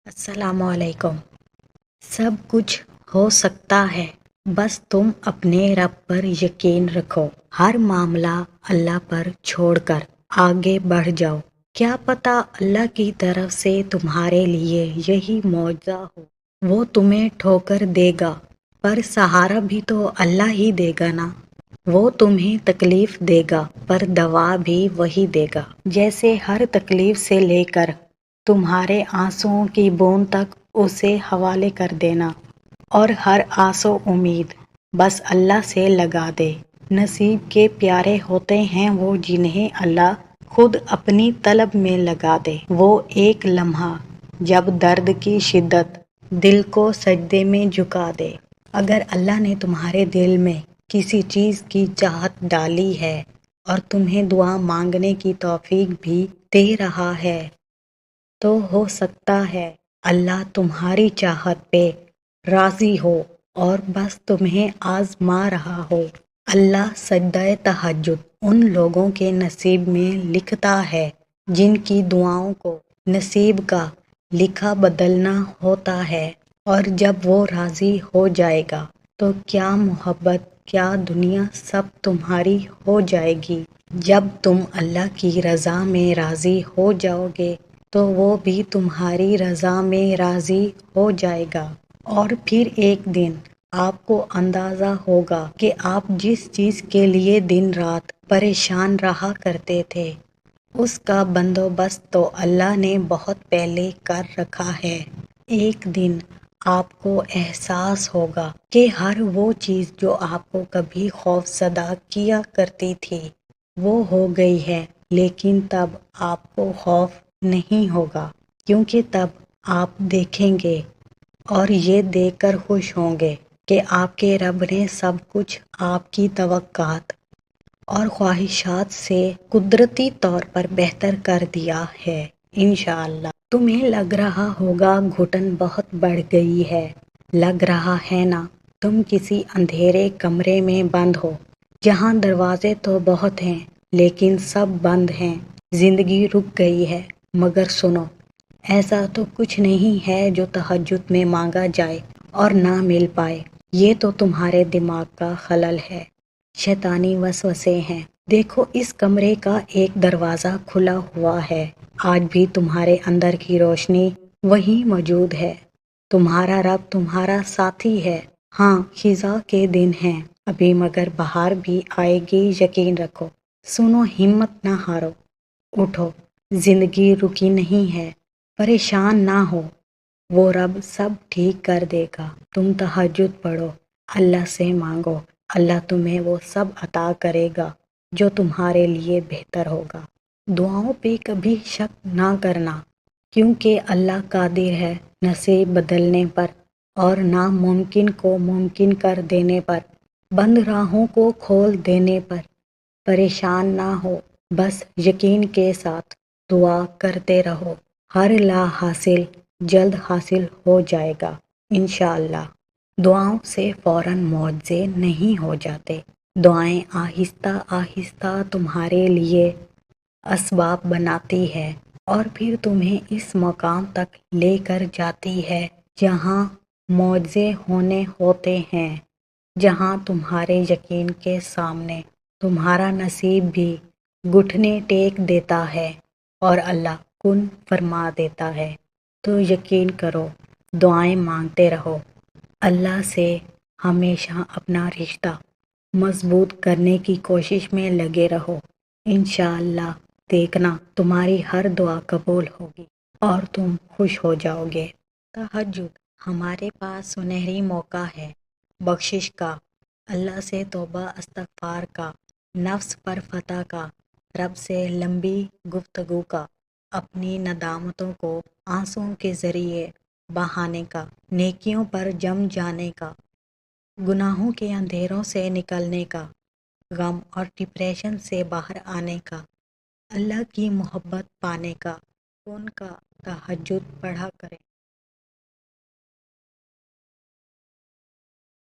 السلام علیکم۔ سب کچھ ہو سکتا ہے، بس تم اپنے رب پر یقین رکھو۔ ہر معاملہ اللہ پر چھوڑ کر آگے بڑھ جاؤ۔ کیا پتہ اللہ کی طرف سے تمہارے لیے یہی معجزہ ہو۔ وہ تمہیں ٹھوکر دے گا پر سہارا بھی تو اللہ ہی دے گا نا۔ وہ تمہیں تکلیف دے گا پر دوا بھی وہی دے گا۔ جیسے ہر تکلیف سے لے کر تمہارے آنسوؤں کی بوند تک اسے حوالے کر دینا، اور ہر آس و امید بس اللہ سے لگا دے۔ نصیب کے پیارے ہوتے ہیں وہ جنہیں اللہ خود اپنی طلب میں لگا دے۔ وہ ایک لمحہ جب درد کی شدت دل کو سجدے میں جھکا دے۔ اگر اللہ نے تمہارے دل میں کسی چیز کی چاہت ڈالی ہے اور تمہیں دعا مانگنے کی توفیق بھی دے رہا ہے تو ہو سکتا ہے اللہ تمہاری چاہت پہ راضی ہو اور بس تمہیں آزما رہا ہو۔ اللہ سجدہ تہجد ان لوگوں کے نصیب میں لکھتا ہے جن کی دعاؤں کو نصیب کا لکھا بدلنا ہوتا ہے، اور جب وہ راضی ہو جائے گا تو کیا محبت کیا دنیا سب تمہاری ہو جائے گی۔ جب تم اللہ کی رضا میں راضی ہو جاؤ گے تو وہ بھی تمہاری رضا میں راضی ہو جائے گا، اور پھر ایک دن آپ کو اندازہ ہوگا کہ آپ جس چیز کے لیے دن رات پریشان رہا کرتے تھے اس کا بندوبست تو اللہ نے بہت پہلے کر رکھا ہے۔ ایک دن آپ کو احساس ہوگا کہ ہر وہ چیز جو آپ کو کبھی خوف زدہ کیا کرتی تھی وہ ہو گئی ہے، لیکن تب آپ کو خوف نہیں ہوگا، کیونکہ تب آپ دیکھیں گے اور یہ دیکھ کر خوش ہوں گے کہ آپ کے رب نے سب کچھ آپ کی توقعات اور خواہشات سے قدرتی طور پر بہتر کر دیا ہے انشاءاللہ۔ تمہیں لگ رہا ہوگا گھٹن بہت بڑھ گئی ہے، لگ رہا ہے نا تم کسی اندھیرے کمرے میں بند ہو جہاں دروازے تو بہت ہیں لیکن سب بند ہیں، زندگی رک گئی ہے۔ مگر سنو، ایسا تو کچھ نہیں ہے جو تہجد میں مانگا جائے اور نہ مل پائے۔ یہ تو تمہارے دماغ کا خلل ہے، شیطانی وسوسے ہیں۔ دیکھو اس کمرے کا ایک دروازہ کھلا ہوا ہے، آج بھی تمہارے اندر کی روشنی وہیں موجود ہے۔ تمہارا رب تمہارا ساتھی ہے۔ ہاں خزاں کے دن ہیں ابھی مگر بہار بھی آئے گی، یقین رکھو۔ سنو، ہمت نہ ہارو، اٹھو، زندگی رکی نہیں ہے، پریشان نہ ہو، وہ رب سب ٹھیک کر دے گا۔ تم تہجد پڑھو، اللہ سے مانگو، اللہ تمہیں وہ سب عطا کرے گا جو تمہارے لیے بہتر ہوگا۔ دعاؤں پہ کبھی شک نہ کرنا، کیونکہ اللہ قادر ہے نصیب بدلنے پر اور ناممکن کو ممکن کر دینے پر، بند راہوں کو کھول دینے پر۔ پریشان نہ ہو، بس یقین کے ساتھ دعا کرتے رہو، ہر لا حاصل جلد حاصل ہو جائے گا انشاءاللہ۔ دعاؤں سے فوراً معجزے نہیں ہو جاتے، دعائیں آہستہ آہستہ تمہارے لیے اسباب بناتی ہے اور پھر تمہیں اس مقام تک لے کر جاتی ہے جہاں معجزے ہونے ہوتے ہیں، جہاں تمہارے یقین کے سامنے تمہارا نصیب بھی گھٹنے ٹیک دیتا ہے اور اللہ کن فرما دیتا ہے۔ تو یقین کرو، دعائیں مانگتے رہو، اللہ سے ہمیشہ اپنا رشتہ مضبوط کرنے کی کوشش میں لگے رہو، انشاءاللہ دیکھنا تمہاری ہر دعا قبول ہوگی اور تم خوش ہو جاؤ گے۔ تہجد ہمارے پاس سنہری موقع ہے، بخشش کا، اللہ سے توبہ استغفار کا، نفس پر فتح کا، رب سے لمبی گفتگو کا، اپنی ندامتوں کو آنسوؤں کے ذریعے بہانے کا، نیکیوں پر جم جانے کا، گناہوں کے اندھیروں سے نکلنے کا، غم اور ڈپریشن سے باہر آنے کا، اللہ کی محبت پانے کا، ان کا تہجد پڑھا کریں۔